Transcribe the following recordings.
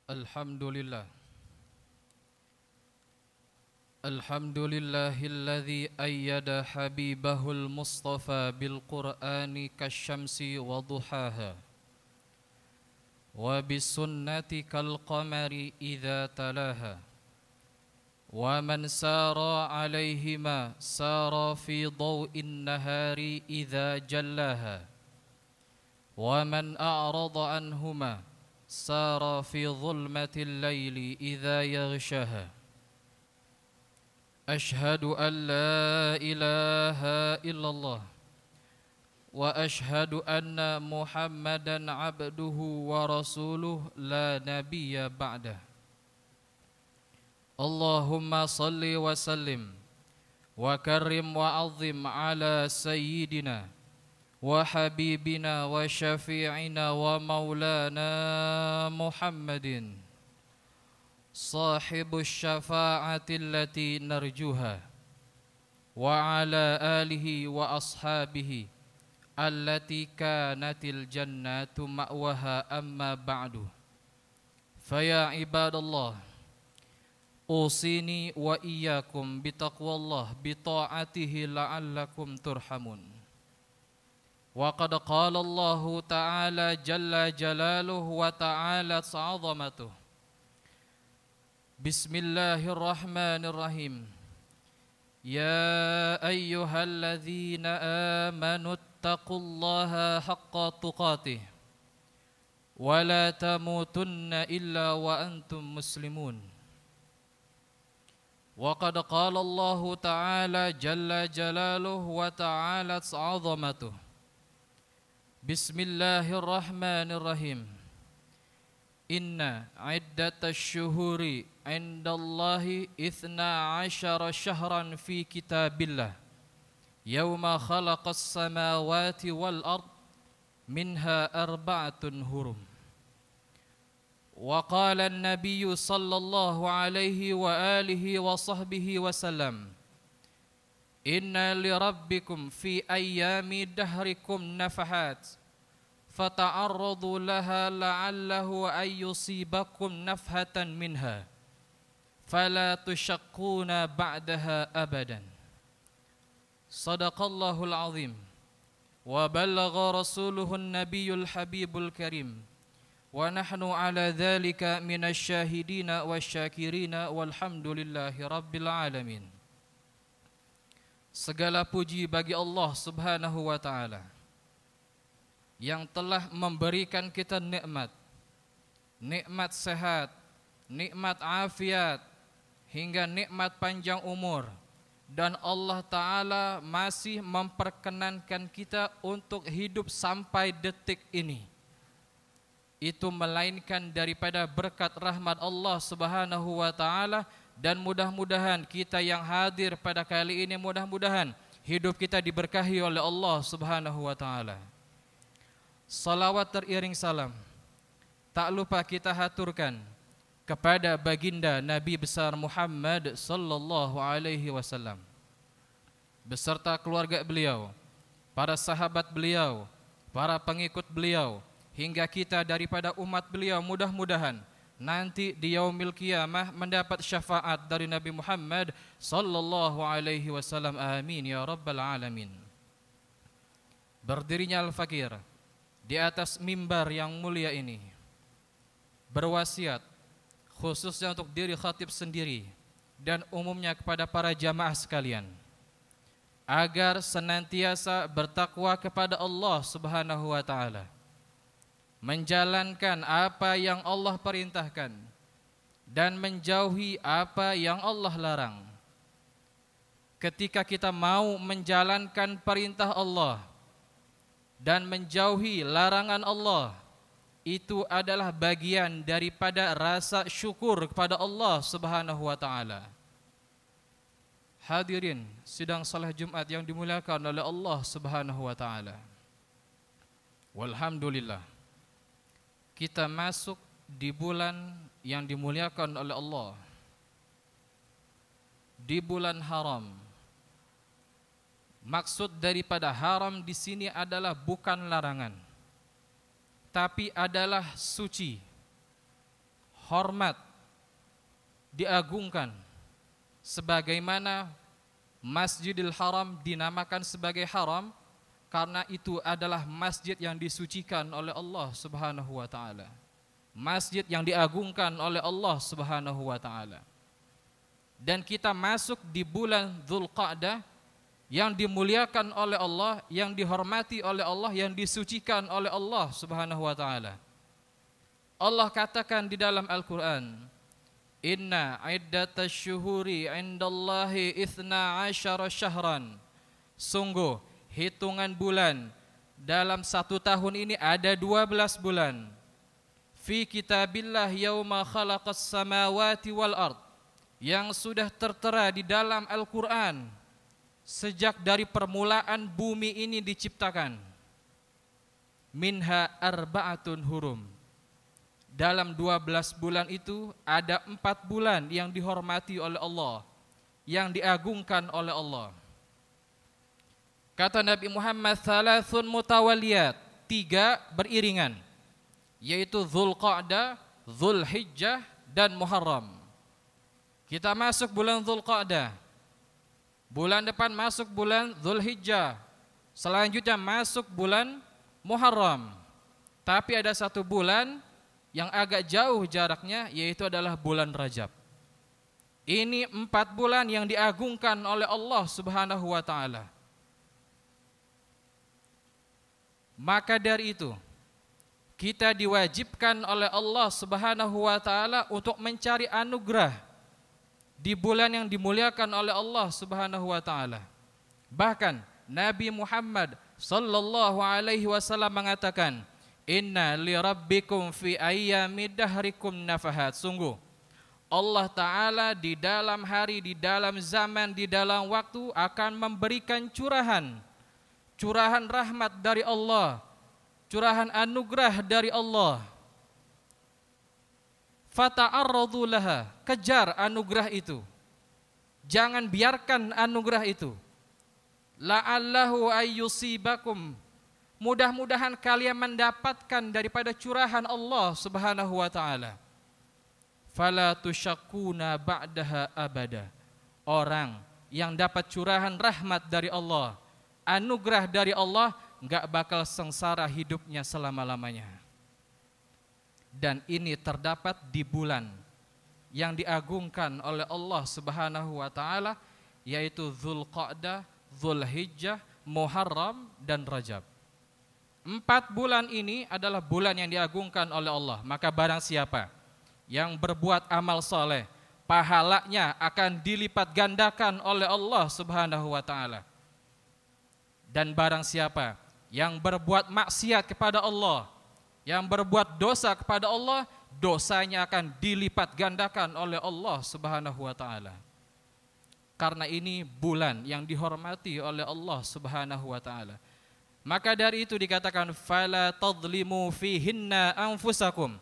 Alhamdulillah. Alhamdulillahilladzi ayyada habibahul mustafa bil qur'ani kasyamsi wa duhaha wa bis sunnati kal qamari idza talaha wa man sara alaihima sara fi dhaw'in nahari idza jallaha wa man a'rada anhuma sara fi dhulmatil laili idza yaghshaha. أشهد أن لا إله إلا الله وأشهد أن محمدا عبده ورسوله لا نبي بعده. اللهم صل وسلم وكرم وعظم على سيدنا وحبيبنا وشفيعنا ومولانا محمد صاحب الشفاعة التي نرجوها وعلى آله وأصحابه التي كانت الجنة مأواها. أما بعد فيا عباد الله أوصيني وإياكم بتقوى الله بطاعته لعلكم ترحمون. وقد قال الله تعالى جل جلاله وتعالى عظمته: Bismillahirrahmanirrahim. Ya ayyuhalladzina amanu taqullaha haqqa tuqatih wa la tamutunna illa wa antum muslimun. Wa qad qala Allah ta'ala jalla jalaluhu wa ta'ala 'azamatuh. Bismillahirrahmanirrahim. Inna iddatash syuhuri indallahi 12 syahran fi kitabillah yawma khalaqas samawati wal ard minha arba'atun hurum. Wa qala an-nabiyyu sallallahu alaihi wa alihi wa sahbihi wa sallam: Inna li rabbikum fi ayyami dahrikum nafahat fata'arradu laha la'allahu an yusibakum nafhatan minha fala tushaqquna ba'daha abadan. Sadaqallahul azim wa ballagha rasuluhun nabiyyul habibul karim wa nahnu ala dhalika minasy syahidina wasyakirina walhamdulillahi rabbil alamin. Segala puji bagi Allah Subhanahu wa ta'ala yang telah memberikan kita nikmat sehat, nikmat afiat, hingga nikmat panjang umur, dan Allah Ta'ala masih memperkenankan kita untuk hidup sampai detik ini. Itu melainkan daripada berkat rahmat Allah Subhanahu wa ta'ala. Dan mudah-mudahan kita yang hadir pada kali ini, mudah-mudahan hidup kita diberkahi oleh Allah Subhanahu wa ta'ala. Salawat teriring salam tak lupa kita haturkan kepada baginda Nabi besar Muhammad sallallahu alaihi wasallam beserta keluarga beliau, para sahabat beliau, para pengikut beliau, hingga kita daripada umat beliau. Mudah-mudahan nanti di yaumil qiyamah mendapat syafaat dari Nabi Muhammad sallallahu alaihi wasallam. Amin ya rabbal alamin. Berdirinya Al-Fakir di atas mimbar yang mulia ini berwasiat khususnya untuk diri khatib sendiri dan umumnya kepada para jamaah sekalian agar senantiasa bertakwa kepada Allah Subhanahu wa ta'ala, menjalankan apa yang Allah perintahkan dan menjauhi apa yang Allah larang. Ketika kita mau menjalankan perintah Allah dan menjauhi larangan Allah, itu adalah bagian daripada rasa syukur kepada Allah Subhanahu wa ta'ala. Hadirin sidang salat Jumat yang dimuliakan oleh Allah Subhanahu wa ta'ala, walhamdulillah, kita masuk di bulan yang dimuliakan oleh Allah, di bulan haram. Maksud daripada haram di sini adalah bukan larangan, tapi adalah suci, hormat, diagungkan, sebagaimana Masjidil Haram dinamakan sebagai haram karena itu adalah masjid yang disucikan oleh Allah Subhanahu wa taala. Masjid yang diagungkan oleh Allah Subhanahu wa taala. Dan kita masuk di bulan Dzulqa'dah yang dimuliakan oleh Allah, yang dihormati oleh Allah, yang disucikan oleh Allah Subhanahu wa taala. Allah katakan di dalam Al-Qur'an, "Inna iddatash syuhuri 'indallahi 12 syahran." Sungguh hitungan bulan dalam 1 tahun ini ada 12 bulan. Fi kitabillah yauma khalaqas samawati wal ard, yang sudah tertera di dalam Al-Qur'an sejak dari permulaan bumi ini diciptakan. Minha arba'atun hurum. Dalam 12 bulan itu ada 4 bulan yang dihormati oleh Allah, yang diagungkan oleh Allah. Kata Nabi Muhammad, "Thalathun mutawaliyat", 3 beriringan, yaitu Dzulqa'dah, Dzulhijjah, dan Muharram. Kita masuk bulan Dzulqa'dah, bulan depan masuk bulan Dzulhijjah, selanjutnya masuk bulan Muharram. Tapi ada 1 bulan yang agak jauh jaraknya, yaitu adalah bulan Rajab. Ini 4 bulan yang diagungkan oleh Allah Subhanahu wa taala. Maka dari itu, kita diwajibkan oleh Allah Subhanahu wa taala untuk mencari anugerah di bulan yang dimuliakan oleh Allah Subhanahu wa taala. Bahkan Nabi Muhammad sallallahu alaihi wasallam mengatakan, "Inna li rabbikum fi ayyami dahrikum nafahat." Sungguh Allah taala di dalam hari, di dalam zaman, di dalam waktu akan memberikan curahan rahmat dari Allah, curahan anugerah dari Allah. Fata'arradu laha, kejar anugerah itu. Jangan biarkan anugerah itu. La'allahu ayyusibakum, mudah-mudahan kalian mendapatkan daripada curahan Allah Subhanahu wa taala. Fala tusyakuna ba'daha abada. Orang yang dapat curahan rahmat dari Allah, anugerah dari Allah, enggak bakal sengsara hidupnya selama-lamanya. Dan ini terdapat di bulan yang diagungkan oleh Allah Subhanahu wa taala, yaitu Dzulqa'dah, Dzulhijjah, Muharram, dan Rajab. 4 bulan ini adalah bulan yang diagungkan oleh Allah. Maka barang siapa yang berbuat amal soleh, pahalanya akan dilipat gandakan oleh Allah Subhanahu wa taala. Dan barang siapa yang berbuat maksiat kepada Allah, yang berbuat dosa kepada Allah, dosanya akan dilipat gandakan oleh Allah Subhanahu wa taala. Karena ini bulan yang dihormati oleh Allah Subhanahu wa taala. Maka dari itu dikatakan, "Fala tadlimu fihinna anfusakum."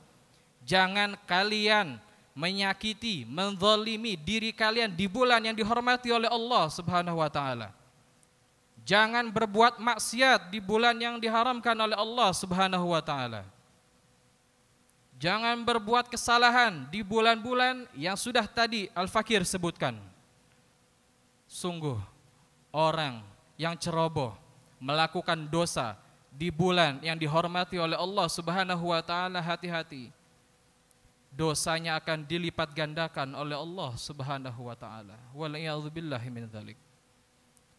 Jangan kalian menyakiti, menzalimi diri kalian di bulan yang dihormati oleh Allah Subhanahu wa taala. Jangan berbuat maksiat di bulan yang diharamkan oleh Allah Subhanahu wa taala. Jangan berbuat kesalahan di bulan-bulan yang sudah tadi Al-Fakir sebutkan. Sungguh orang yang ceroboh melakukan dosa di bulan yang dihormati oleh Allah Subhanahu wa taala, hati-hati. Dosanya akan dilipat gandakan oleh Allah Subhanahu wa taala. Wal'iyadzubillahi min dzalik.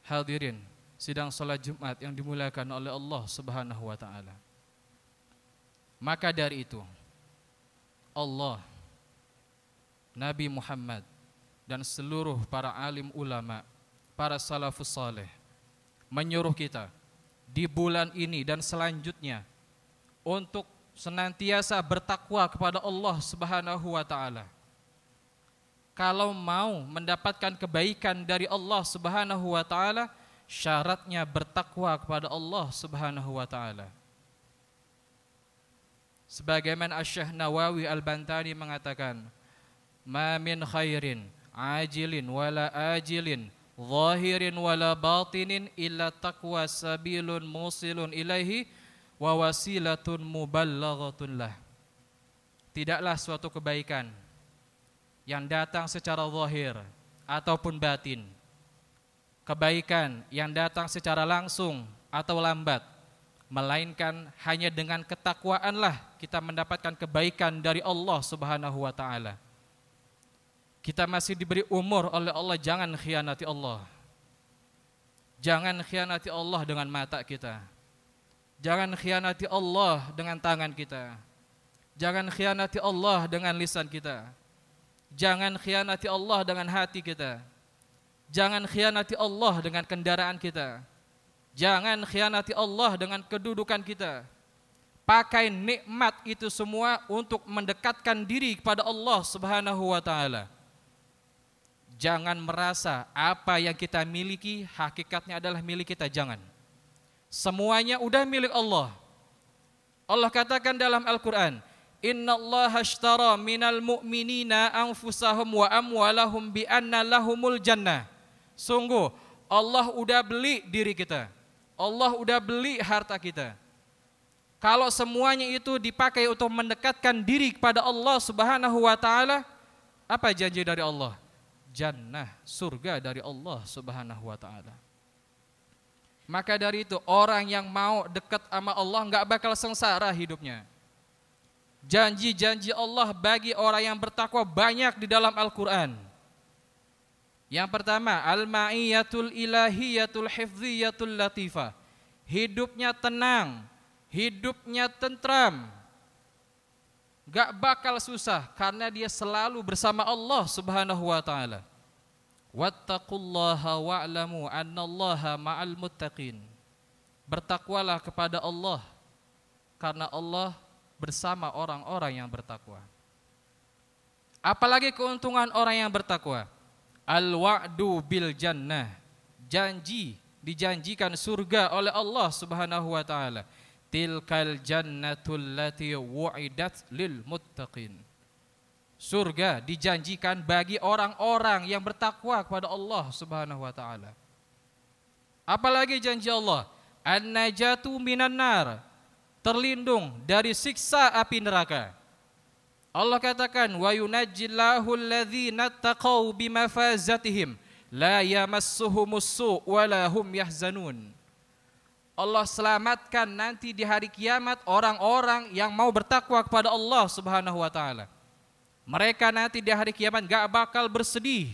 Hadirin sidang salat Jumat yang dimuliakan oleh Allah Subhanahu wa taala. Maka dari itu Allah, Nabi Muhammad, dan seluruh para alim ulama, para salafus saleh menyuruh kita di bulan ini dan selanjutnya untuk senantiasa bertakwa kepada Allah Subhanahu wa taala. Kalau mau mendapatkan kebaikan dari Allah Subhanahu wa taala, syaratnya bertakwa kepada Allah Subhanahu wa taala. Sebagaimana Asy-Syaikh Nawawi Al-Bantani mengatakan, "Ma min khairin ajilin wala ajilin, zahirin wala batinin illa taqwa sabilun musilun ilaihi wa wasilatun muballaghatun lah." tidaklah suatu kebaikan yang datang secara zahir ataupun batin, kebaikan yang datang secara langsung atau lambat, melainkan hanya dengan ketakwaanlah kita mendapatkan kebaikan dari Allah Subhanahu wa taala. Kita masih diberi umur oleh Allah, jangan khianati Allah. Jangan khianati Allah dengan mata kita. Jangan khianati Allah dengan tangan kita. Jangan khianati Allah dengan lisan kita. Jangan khianati Allah dengan hati kita. Jangan khianati Allah dengan kendaraan kita. Jangan khianati Allah dengan kedudukan kita. Pakai nikmat itu semua untuk mendekatkan diri kepada Allah Subhanahu wa taala. Jangan merasa apa yang kita miliki hakikatnya adalah milik kita, jangan. Semuanya udah milik Allah. Allah katakan dalam Al-Quran, Innallaha ashtara minal mu'minina anfusahum wa amwalahum bi anna lahumul jannah. Sungguh Allah udah beli diri kita. Allah udah beli harta kita. Kalau semuanya itu dipakai untuk mendekatkan diri kepada Allah Subhanahu wa taala, apa janji dari Allah? Jannah, surga dari Allah Subhanahu wa taala. Maka dari itu orang yang mau dekat sama Allah enggak bakal sengsara hidupnya. Janji-janji Allah bagi orang yang bertakwa banyak di dalam Al-Quran. Yang pertama, al-ma'iyatul ilahiyatul hifziyatul latifah. Hidupnya tenang, hidupnya tentram, gak bakal susah karena dia selalu bersama Allah Subhanahu wa taala. Wattaqullaha wa'lamu annallaha ma'al muttaqin. Bertakwalah kepada Allah karena Allah bersama orang-orang yang bertakwa. Apalagi keuntungan orang yang bertakwa? Al-wa'du bil jannah. Janji, dijanjikan surga oleh Allah Subhanahu wa taala. Tilkal jannatul lati wu'idat lil muttaqin. Surga dijanjikan bagi orang-orang yang bertakwa kepada Allah Subhanahu wa taala. Apalagi janji Allah? An-najatu minan nar. Terlindung dari siksa api neraka. Allah katakan wa yunajjillahu alladzina taqaw bimafazatihim la yamassuhumus su' wa la hum yahzanun. Allah selamatkan nanti di hari kiamat orang-orang yang mau bertakwa kepada Allah Subhanahu wa taala. Mereka nanti di hari kiamat gak bakal bersedih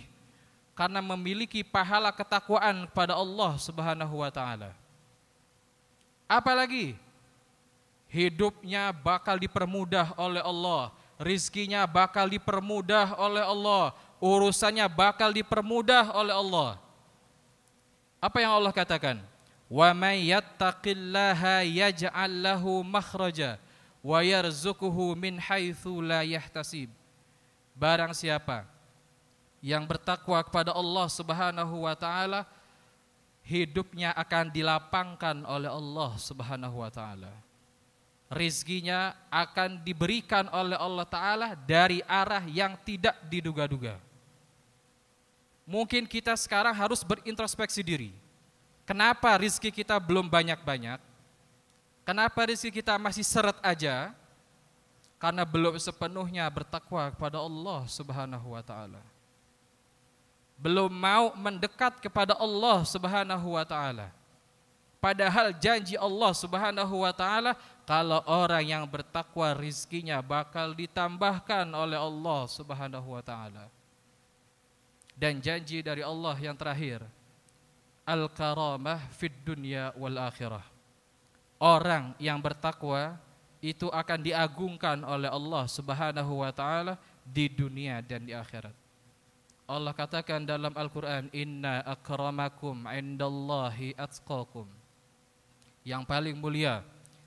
karena memiliki pahala ketakwaan kepada Allah Subhanahu wa taala. Apalagi hidupnya bakal dipermudah oleh Allah, rizkinya bakal dipermudah oleh Allah, urusannya bakal dipermudah oleh Allah. Apa yang Allah katakan? Wa may yattaqillaha yaj'al lahu makhraja wa yarzuquhu min haitsu la yahtasib. Barang siapa yang bertakwa kepada Allah Subhanahu wa taala, hidupnya akan dilapangkan oleh Allah Subhanahu wa taala. Rizkinya akan diberikan oleh Allah taala dari arah yang tidak diduga-duga. Mungkin kita sekarang harus berintrospeksi diri. Kenapa rizki kita belum banyak-banyak? Kenapa rizki kita masih seret aja? Karena belum sepenuhnya bertakwa kepada Allah Subhanahu wa taala. Belum mau mendekat kepada Allah Subhanahu wa taala. Padahal janji Allah Subhanahu wa taala, kalau orang yang bertakwa rizkinya bakal ditambahkan oleh Allah Subhanahu wa taala. Dan janji dari Allah yang terakhir, al-karamah fid dunya wal akhirah. Orang yang bertakwa itu akan diagungkan oleh Allah Subhanahu wa taala di dunia dan di akhirat. Allah katakan dalam Al-Qur'an, inna akramakum indallahi atqakum. Yang paling mulia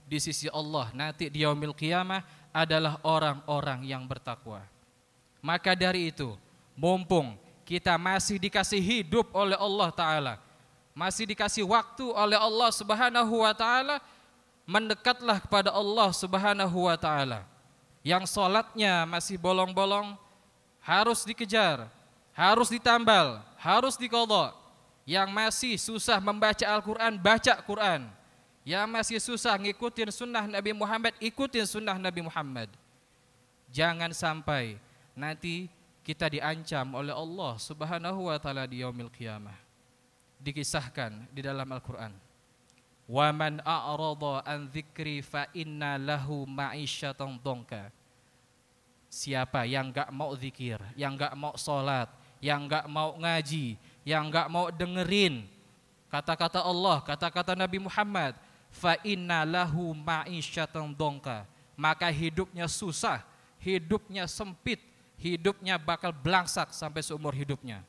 di sisi Allah nanti di yaumil qiyamah adalah orang-orang yang bertakwa. Maka dari itu, mumpung kita masih dikasih hidup oleh Allah taala, masih dikasih waktu oleh Allah Subhanahu wa taala, mendekatlah kepada Allah Subhanahu wa taala. Yang salatnya masih bolong-bolong harus dikejar, harus ditambal, harus diqadha. Yang masih susah membaca Al-Qur'an, baca Qur'an. Yang masih susah ngikutin sunnah Nabi Muhammad, ikutin sunnah Nabi Muhammad. Jangan sampai nanti kita diancam oleh Allah Subhanahu wa taala di yaumil qiyamah. Dikisahkan di dalam Al-Qur'an. Wa man a'rada an dzikri fa inna lahu ma'isyatan dhanka. Siapa yang enggak mau zikir, yang enggak mau salat, yang enggak mau ngaji, yang enggak mau dengerin kata-kata Allah, kata-kata Nabi Muhammad, fa inna lahu ma'isyatan dhanka, maka hidupnya susah, hidupnya sempit, hidupnya bakal belangsak sampai seumur hidupnya.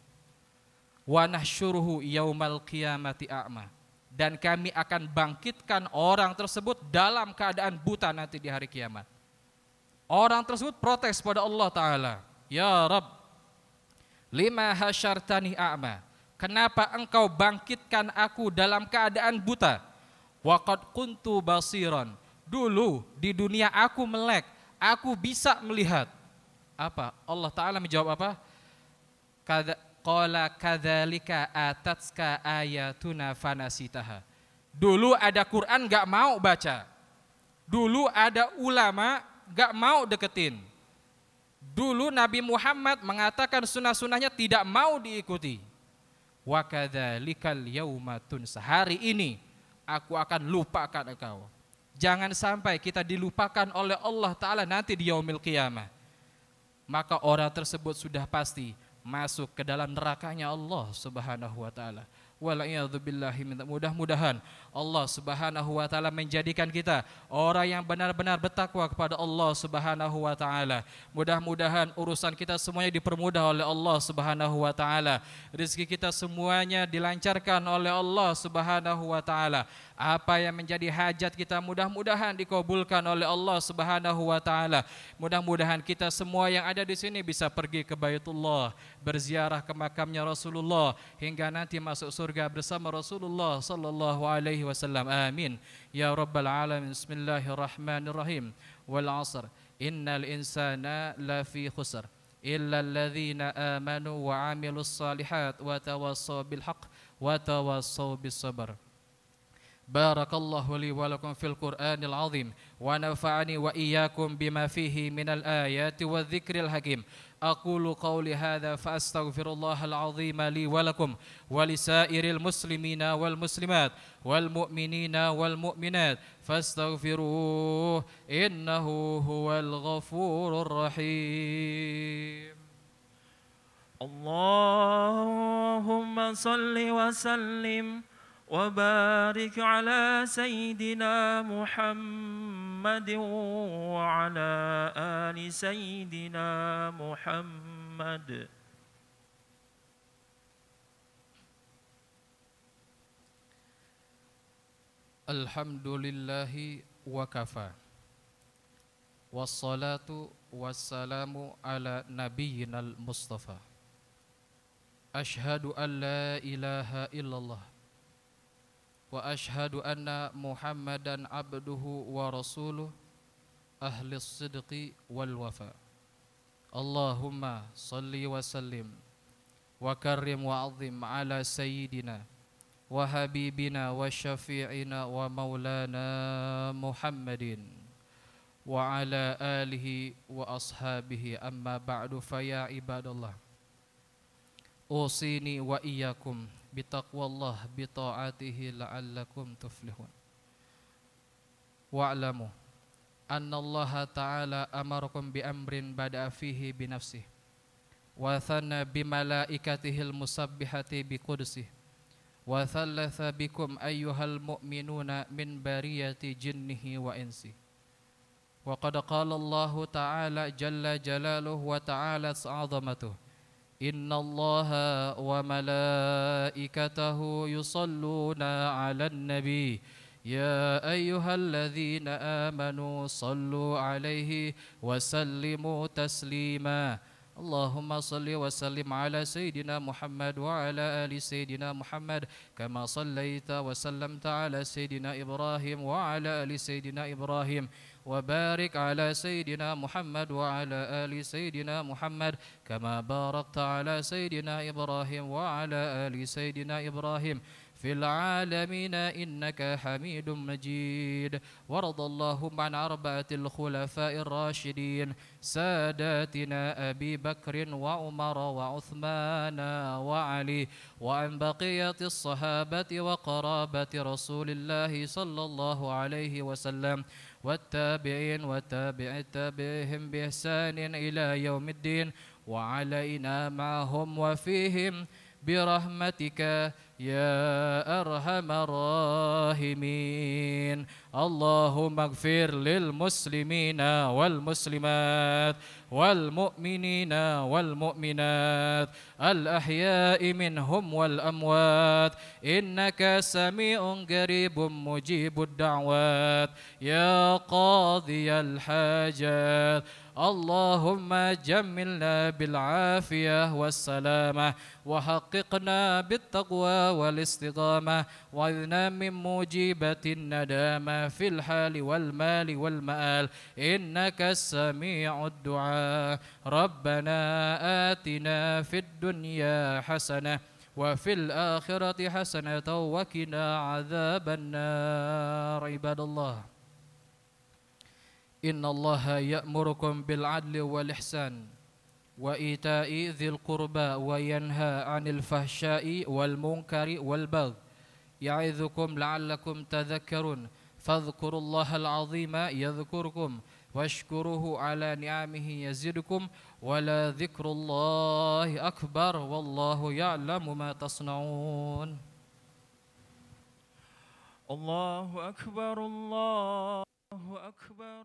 Wa nahsyuruhu yaumal qiyamati a'ma, dan kami akan bangkitkan orang tersebut dalam keadaan buta nanti di hari kiamat. Orang tersebut protes pada Allah Ta'ala, ya Rabb, lima hasyartani a'ma, kenapa engkau bangkitkan aku dalam keadaan buta? Wa qad kuntu basiran, dulu di dunia aku melek, aku bisa melihat. Apa? Allah Ta'ala menjawab apa? Qala kadzalika atatska ayatuna fanasitaha. Dulu ada Quran gak mau baca. Dulu ada ulama gak mau deketin. Dulu Nabi Muhammad mengatakan sunnah-sunnahnya tidak mau diikuti. Wa kadzalikal yauma tunsa, hari ini aku akan lupakan engkau. Jangan sampai kita dilupakan oleh Allah Ta'ala nanti di yaumil qiyamah. Maka orang tersebut sudah pasti masuk ke dalam nerakanya Allah Subhanahu wa taala. Wala'iyadzubillahi, mudah-mudahan Allah Subhanahu wa taala menjadikan kita orang yang benar-benar bertakwa kepada Allah Subhanahu wa taala. Mudah-mudahan urusan kita semuanya dipermudah oleh Allah Subhanahu wa taala. Rezeki kita semuanya dilancarkan oleh Allah Subhanahu wa taala. Apa yang menjadi hajat kita mudah-mudahan dikabulkan oleh Allah Subhanahu wa taala. Mudah-mudahan kita semua yang ada di sini bisa pergi ke Baitullah, berziarah ke makamnya Rasulullah hingga nanti masuk surga bersama Rasulullah sallallahu alaihi wasallam. Amin ya rabbal alamin. Bismillahirrahmanirrahim. Wal 'asr innal insana lafi khusr illa alladhina amanu wa 'amilus salihat wa tawassaw bil haqq wa tawassaw bis sabr. Barakallahu li wa lakum fil Qur'anil azim wa nafa'ani wa iyyakum bima fihi minal ayati wa dzikril hakim. Aqulu qawli hadza fa astaghfirullahal azim li wa lakum wa lisairil muslimina wal muslimat wal mu'minina wal mu'minat fastaghfiruhu innahu huwal ghafurur rahim. Allahumma salli wa sallim وبارك على سيدنا محمد وعلى آل سيدنا محمد. الحمد لله وكفى والصلاة والسلام على نبينا المصطفى. أشهد أن لا إله إلا الله وأشهد أن محمدًا عبده ورسوله أهل الصدق والوفاء. اللهم صل وسلم وكرم وعظم على سيدنا وحبيبنا وشفيعنا ومولانا محمد وعلى آله وأصحابه. أما بعد فيا عباد الله أوصيني وإياكم bitaqwallah bita'atihi la'allakum tuflihun. Wa'lamu anna Allah ta'ala amarakum bi amrin bada'a fihi bi nafsihi wa thanna bi malaikatihil musabbihati bi qudsihi wa thalatha bikum ayyuhal mu'minuna min bariyati jinnihi wa insi. Wa qad qala Allah ta'ala jalla jalaluhu wa ta'ala azamatuhu Inna Allaha wa malaikatahu yusalluna 'alan nabi ya ayyuhalladzina amanu sallu 'alaihi wa sallimu taslima. Allahumma salli wa sallim ala Sayyidina Muhammad wa ala ali Sayyidina Muhammad kama sallaita wa sallamta ala Sayyidina Ibrahim wa ala ali Sayyidina Ibrahim wa barik ala Sayyidina Muhammad wa ala ali Sayyidina Muhammad kama barakta ala Sayyidina Ibrahim wa ala ali Sayyidina Ibrahim في العالمين إنك حميد مجيد. وارض اللهم عن 4 الخلفاء الراشدين ساداتنا أبي بكر وعمر وعثمان وعلي، وعن بقية الصحابة وقرابة رسول الله صلى الله عليه وسلم، والتابعين وتابع تابعهم بإحسان إلى يوم الدين، وعلينا معهم وفيهم برحمتك يا أرحم الراحمين. اللهم اغفر للمسلمين والمسلمات والمؤمنين والمؤمنات الأحياء منهم والأموات، إنك سميع قريب مجيب الدعوات يا قاضي الحاجات. اللهم جملنا بالعافية والسلامة، وحققنا بالتقوى والاستقامة، وإذنا من موجبة الندامة في الحال والمال والمآل، إنك سميع الدعاء. ربنا آتنا في الدنيا حسنة وفي الآخرة حسنة وقنا عذاب النار. عباد الله، إن الله يأمركم بالعدل والإحسان وإيتاء ذي القربى وينهى عن الفحشاء والمنكر والبغي، يعظكم لعلكم تذكرون. فاذكروا الله العظيم يذكركم، واشكروه على نعمه يزدكم، ولا ذكر الله أكبر والله يعلم ما تصنعون. الله أكبر الله أكبر.